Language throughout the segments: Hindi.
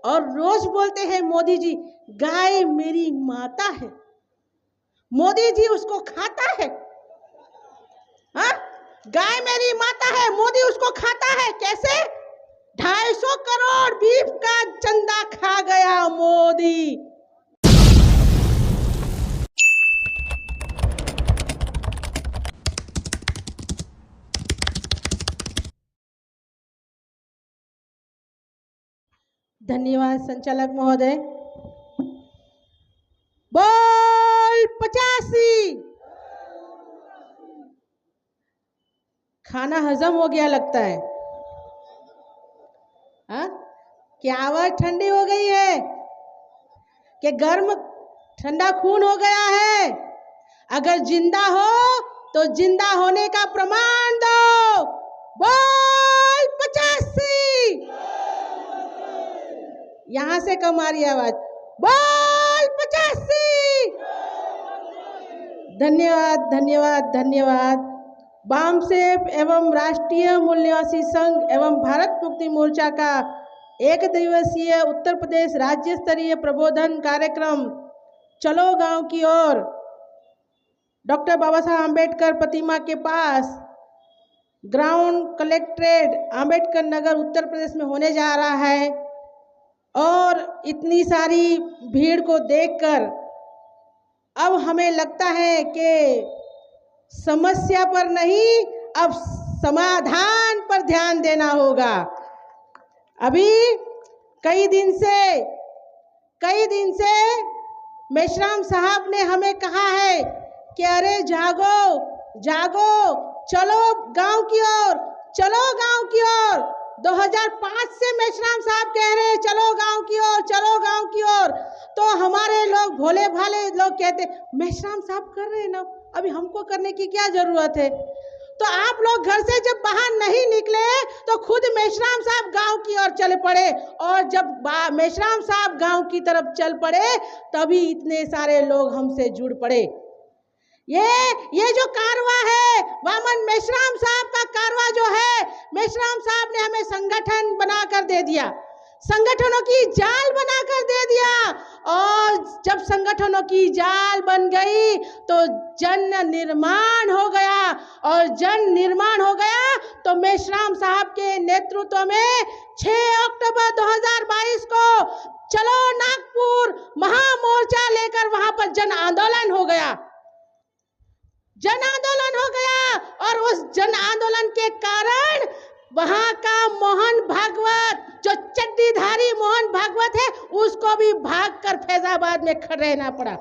और रोज बोलते हैं मोदी जी गाय मेरी माता है, मोदी जी उसको खाता है। हाँ, गाय मेरी माता है, मोदी उसको खाता है। कैसे? 250 करोड़ बीफ का चंदा खा गया मोदी। धन्यवाद संचालक महोदय। बोल 85। खाना हजम हो गया लगता है। हाँ, क्या आवाज ठंडी हो गई है कि गर्म ठंडा खून हो गया है? अगर जिंदा हो तो जिंदा होने का प्रमाण दो। बोल 85। यहां से कम आ रही आवाज। बोल 85। धन्यवाद धन्यवाद धन्यवाद। वामसेफ एवं राष्ट्रीय मूल्यवासी संघ एवं भारत मुक्ति मोर्चा का एक दिवसीय उत्तर प्रदेश राज्य स्तरीय प्रबोधन कार्यक्रम चलो गांव की ओर डॉक्टर बाबा साहब आम्बेडकर प्रतिमा के पास ग्राउंड कलेक्ट्रेट आम्बेडकर नगर उत्तर प्रदेश में होने जा रहा है। और इतनी सारी भीड़ को देखकर अब हमें लगता है कि समस्या पर नहीं, अब समाधान पर ध्यान देना होगा। अभी कई दिन से मेश्राम साहब ने हमें कहा है कि अरे जागो जागो, चलो गांव की ओर, चलो गांव की ओर। 2005 से मेश्राम साहब कह रहे हैं चलो गांव की ओर, चलो गांव की ओर। तो हमारे लोग भोले भाले लोग कहते मेश्राम साहब कर रहे हैं ना, अभी हमको करने की क्या जरूरत है। तो आप लोग घर से जब बाहर नहीं निकले तो खुद मेश्राम साहब गांव की ओर चल पड़े, और जब मेश्राम साहब गांव की तरफ चल पड़े तभी इतने सारे लोग हमसे जुड़ पड़े। ये जो कारवा है, वामन मेश्राम साहब का कारवा जो है, मेश्राम साहब ने हमें संगठन बनाकर दे दिया, संगठनों की जाल बनाकर दे दिया। और जब संगठनों की जाल बन गई तो जन निर्माण हो गया, और जन निर्माण हो गया तो मेश्राम साहब के नेतृत्व में 6 अक्टूबर 2022 को चलो नागपुर महामोर्चा लेकर वहां पर जन आंदोलन हो गया, जन आंदोलन हो गया। और उस जन आंदोलन के कारण वहां का मोहन भागवत, जो चड्डीधारी मोहन भागवत है, उसको भी भागकर फैजाबाद में खड़ा रहना पड़ा,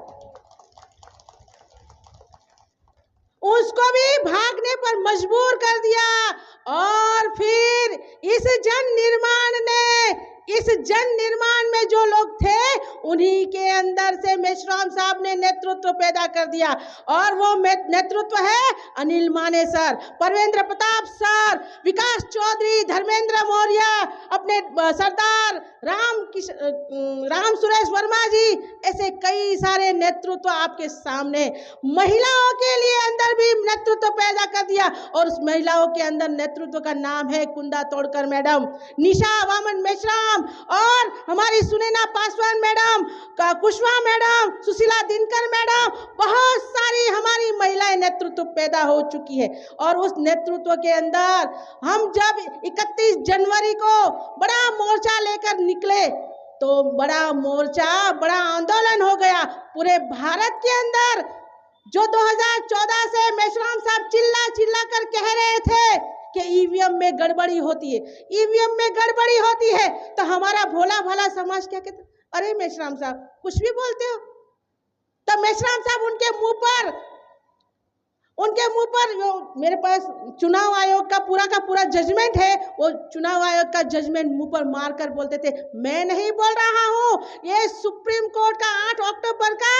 उसको भी भागने पर मजबूर कर दिया। और फिर इस जन निर्माण में जो लोग थे उन्हीं के अंदर से मेश्राम साहब ने नेतृत्व पैदा कर दिया। और वो नेतृत्व है अनिल माने सर, परवेंद्र प्रताप सर, विकास चौधरी, धर्मेंद्र मौर्य, अपने सरदार राम सुरेश वर्मा जी, ऐसे कई सारे नेतृत्व आपके सामने। महिलाओं के लिए अंदर भी नेतृत्व पैदा कर दिया, और उस महिलाओं के अंदर नेतृत्व का नाम है कुंदा तोड़कर मैडम, निशा वामन मेश्राम, और हमारी Sunaina Paswan madam, Kushwaha madam, Sushila Dinkar madam, बहुत सारी हमारी महिलाएं नेतृत्व पैदा हो चुकी है। और उस नेतृत्व के अंदर हम जब 31 जनवरी को बड़ा मोर्चा लेकर निकले तो बड़ा मोर्चा, बड़ा आंदोलन हो गया पूरे भारत के अंदर। जो 2014 से मेश्राम साहब चिल्ला कर कह रहे थे कि ईवीएम में गड़बड़ी होती है, ईवीएम में गड़बड़ी होती है, तो हमारा भोला भाला समाज क्या कहता, अरे मेश्राम साहब कुछ भी बोलते हो। तो मेश्राम साहब उनके मुंह पर मेरे पास चुनाव आयोग का पूरा जजमेंट है, वो चुनाव आयोग का जजमेंट मुंह पर मारकर बोलते थे मैं नहीं बोल रहा हूँ, ये सुप्रीम कोर्ट का 8 अक्टूबर का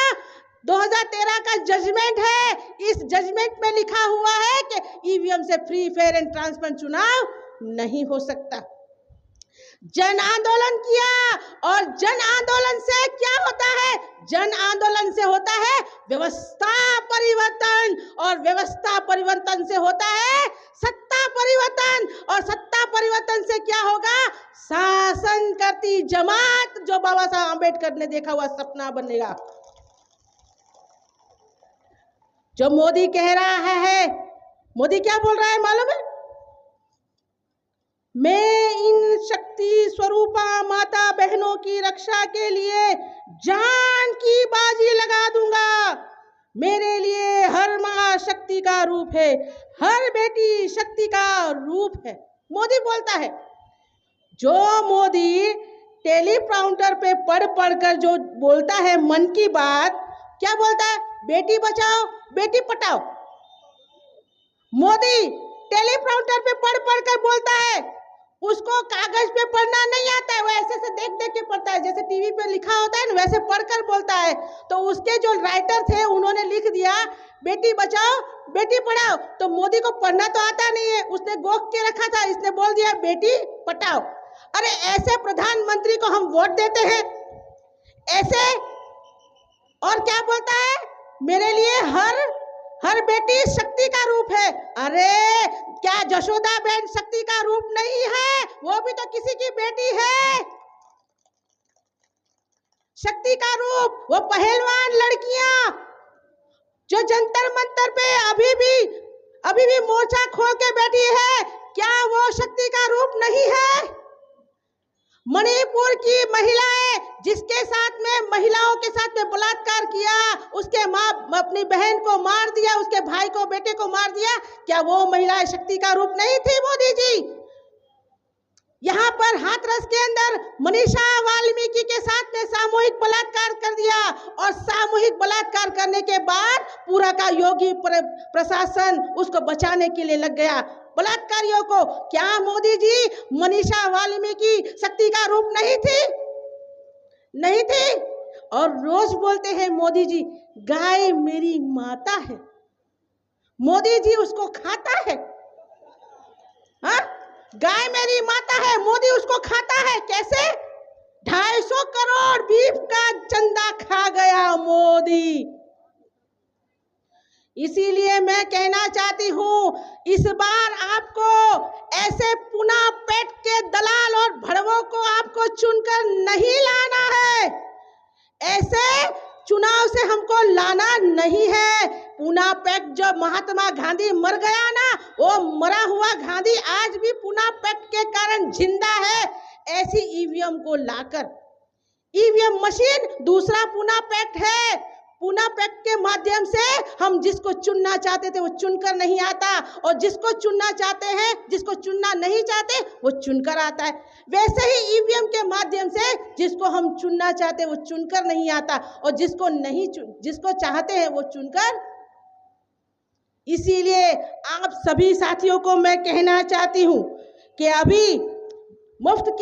2013 का जजमेंट है। इस जजमेंट में लिखा हुआ है कि ईवीएम से फ्री फेयर एंड ट्रांसपेरेंट चुनाव नहीं हो सकता। जन आंदोलन किया, और जन आंदोलन से क्या होता है? जन आंदोलन से होता है व्यवस्था परिवर्तन, और व्यवस्था परिवर्तन से होता है सत्ता परिवर्तन, और सत्ता परिवर्तन से क्या होगा? शासन करती जमात, जो बाबा साहब आंबेडकर ने देखा हुआ सपना बनेगा। जो मोदी कह रहा है, मोदी क्या बोल रहा है मालूम है? मैं इन शक्ति स्वरूपा माता बहनों की रक्षा के लिए जान की बाजी लगा दूंगा। मेरे लिए हर माँ शक्ति का रूप है, हर बेटी शक्ति का रूप है, मोदी बोलता है। जो मोदी टेलीप्रॉम्प्टर पे पढ़ पढ़कर जो बोलता है मन की बात, क्या बोलता है? बेटी बचाओ बेटी पढ़ाओ। मोदी टेलीप्रॉम्प्टर पे पढ़ पढ़कर बोलता है, उसको कागज पे पढ़ना नहीं आता है, वो ऐसे देख देख के पढ़ता है, जैसे टीवी पे लिखा होता है ना वैसे पढ़कर बोलता है। तो उसके जो राइटर थे उन्होंने लिख दिया बेटी बचाओ बेटी पढ़ाओ, तो मोदी को पढ़ना तो आता नहीं है, उसने गोख के रखा था, इसने बोल दिया बेटी पढ़ाओ। अरे ऐसे प्रधानमंत्री को हम वोट देते हैं ऐसे? और क्या बोलता है? मेरे लिए हर बेटी शक्ति का रूप है। अरे क्या यशोदा बहन शक्ति का रूप नहीं है? वो भी तो किसी की बेटी है। शक्ति का रूप वो पहलवान लड़कियां जो जंतर मंतर पे अभी भी मोर्चा खोल के बैठी है, क्या वो शक्ति का रूप नहीं है? मणिपुर की महिलाएं जिसके साथ में महिलाओं के साथ में बलात्कार किया, उसके माँ अपनी बहन को मार दिया, उसके भाई को बेटे को मार दिया, क्या वो महिलाएं शक्ति का रूप नहीं थी? मोदी जी यहाँ पर हाथरस के अंदर मनीषा वाल्मीकि के साथ में सामूहिक बलात्कार कर दिया, और सामूहिक बलात्कार करने के बाद पूरा का योगी प्रशासन उसको बचाने के लिए लग गया बलात्कारियों को। क्या मोदी जी मनीषा वाल्मीकि शक्ति का रूप नहीं थी? नहीं थी। और रोज बोलते हैं मोदी जी गाय मेरी माता है, मोदी जी उसको खाता है। हाँ, गाय मेरी माता है, मोदी उसको खाता है। कैसे? 250 करोड़ बीफ का चंदा खा गया मोदी। इसीलिए मैं कहना चाहती हूँ, इस बार आपको ऐसे पुना पेट के दलाल और भड़वों को आपको चुनकर नहीं लाना है। ऐसे चुनाव से हमको लाना नहीं है। पुना पैक्ट जो महात्मा गांधी मर गया ना, वो मरा हुआ गांधी आज भी पुना पैक्ट के कारण जिंदा है। ऐसी ईवीएम को लाकर, ईवीएम मशीन दूसरा पुना पैक्ट है। पुना पैक्ट के माध्यम से हम जिसको चुनना चाहते थे वो चुनकर नहीं आता, और जिसको चुनना चाहते हैं, जिसको चुनना नहीं चाहते वो चुनकर आता है। वैसे ही ईवीएम के माध्यम से जिसको हम चुनना चाहते हैं वो चुनकर नहीं आता, और जिसको चाहते हैं वो चुनकर। इसीलिए आप सभी साथियों को मैं कहना चाहती हूँ कि अभी मुफ्त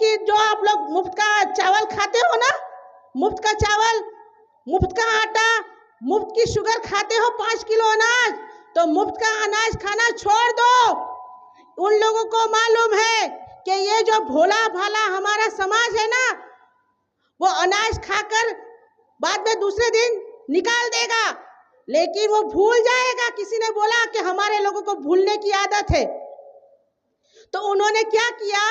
की जो आप लोग मुफ्त का चावल खाते हो ना, मुफ्त का चावल, मुफ्त का आटा, मुफ्त की शुगर खाते हो 5 किलो अनाज, तो मुफ्त का अनाज खाना छोड़ दो। उन लोगों को मालूम है कि ये जो भोला भाला हमारा समाज है ना, वो अनाज खाकर बाद में दूसरे दिन निकाल देगा, लेकिन वो भूल जाएगा। किसी ने बोला कि हमारे लोगों को भूलने की आदत है, तो उन्होंने क्या किया,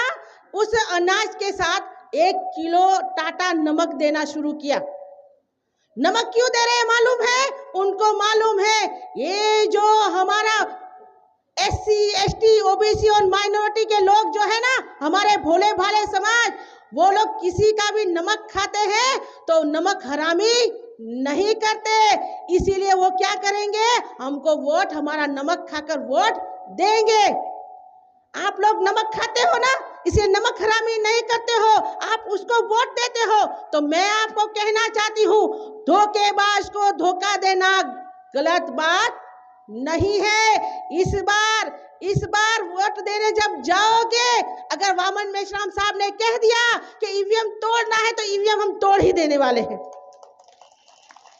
उस अनाज के साथ 1 किलो टाटा नमक देना शुरू किया। नमक क्यों दे रहे हैं मालूम है? उनको मालूम है ये जो हमारा SC, ST, OBC और माइनॉरिटी के लोग जो है ना, हमारे भोले भाले समाज, वो लोग किसी का भी नमक खाते हैं तो नमक हरामी नहीं करते। इसीलिए वो क्या करेंगे, हमको वोट, हमारा नमक खाकर वोट देंगे। आप लोग नमक खाते हो ना, इसे नमक हरामी नहीं करते हो, आप उसको वोट देते हो। तो मैं आपको कहना चाहती हूँ, धोखेबाज को धोखा देना गलत बात नहीं है। इस बार वोट देने जब जाओगे, अगर वामन मेश्राम साहब ने कह दिया कि ईवीएम तोड़ना है, तो ईवीएम हम तोड़ ही देने वाले हैं।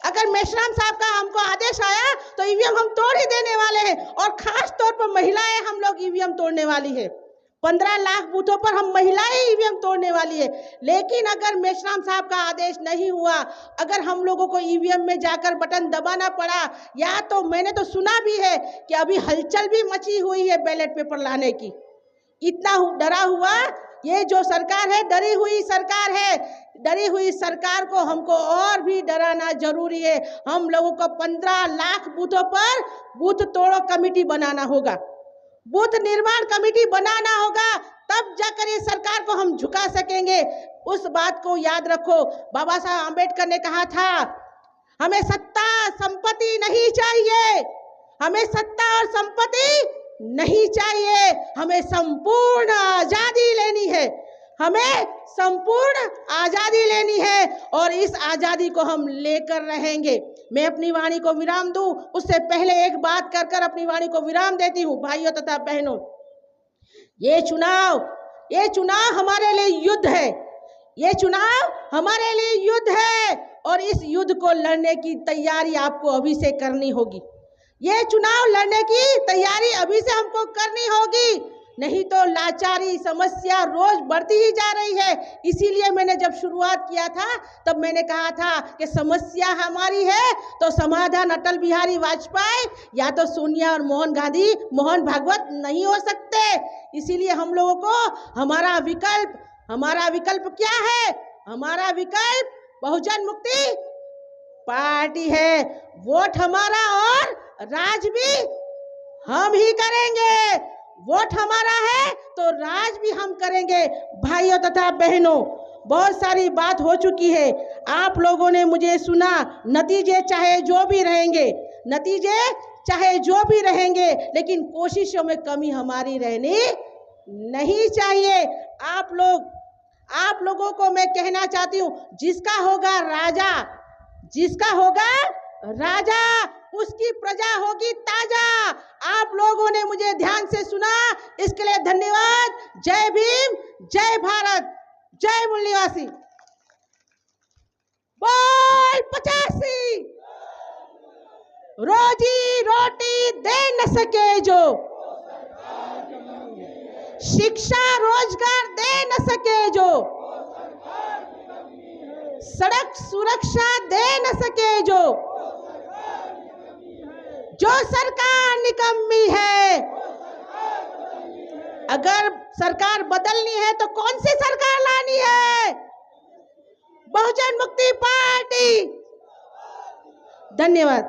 अगर मेश्राम साहब का हमको आदेश आया तो ईवीएम हम तोड़ ही देने वाले हैं, और खास तौर पर महिलाएं हम लोग ईवीएम तोड़ने वाली है। 15 लाख बूथों पर हम महिलाएं ईवीएम तोड़ने वाली है। लेकिन अगर मेश्राम साहब का आदेश नहीं हुआ, अगर हम लोगों को ईवीएम में जाकर बटन दबाना पड़ा, या तो मैंने तो सुना भी है कि अभी हलचल भी मची हुई है बैलेट पेपर लाने की। इतना डरा हुआ ये जो सरकार है, डरी हुई सरकार है। डरी हुई सरकार को हमको और भी डराना जरूरी है। हम लोगों को 15 लाख बूथों पर बूथ तोड़ो कमेटी बनाना होगा, बूथ निर्माण कमेटी बनाना होगा, तब जाकर ये सरकार को हम झुका सकेंगे। उस बात को याद रखो। बाबा साहब आम्बेडकर ने कहा था, हमें सत्ता संपत्ति नहीं चाहिए, हमें सत्ता और संपत्ति नहीं चाहिए, हमें संपूर्ण आजादी लेनी है, हमें संपूर्ण आजादी लेनी है और इस आजादी को हम लेकर रहेंगे। मैं अपनी वाणी को विराम दूं, उससे पहले एक बात कर अपनी वाणी को विराम देती हूं। भाइयों तथा बहनों, ये चुनाव हमारे लिए युद्ध है, ये चुनाव हमारे लिए युद्ध है और इस युद्ध को लड़ने की तैयारी आपको अभी से करनी होगी। ये चुनाव लड़ने की तैयारी अभी से हमको करनी होगी, नहीं तो लाचारी समस्या रोज बढ़ती ही जा रही है। इसीलिए मैंने जब शुरुआत किया था तब मैंने कहा था कि समस्या हमारी है तो समाधान अटल बिहारी वाजपेयी या तो सोनिया और मोहन भागवत नहीं हो सकते। इसीलिए हम लोगों को हमारा विकल्प क्या है? हमारा विकल्प बहुजन मुक्ति पार्टी है। वोट हमारा और राज भी हम ही करेंगे। वोट हमारा है तो राज भी हम करेंगे। भाइयों तथा बहनों, बहुत सारी बात हो चुकी है, आप लोगों ने मुझे सुना। नतीजे चाहे जो भी रहेंगे, लेकिन कोशिशों में कमी हमारी रहनी नहीं चाहिए। आप लोगों को मैं कहना चाहती हूँ, जिसका होगा राजा उसकी प्रजा होगी ताजा। आप लोगों ने मुझे ध्यान से सुना, इसके लिए धन्यवाद। जय भीम, जय भारत, जय मूल निवासी। बोल 85, रोजी रोटी दे न सके जो, शिक्षा रोजगार दे न सके जो, सड़क सुरक्षा दे न सके जो सरकार निकम्मी है। अगर सरकार बदलनी है तो कौन सी सरकार लानी है? बहुजन मुक्ति पार्टी। धन्यवाद।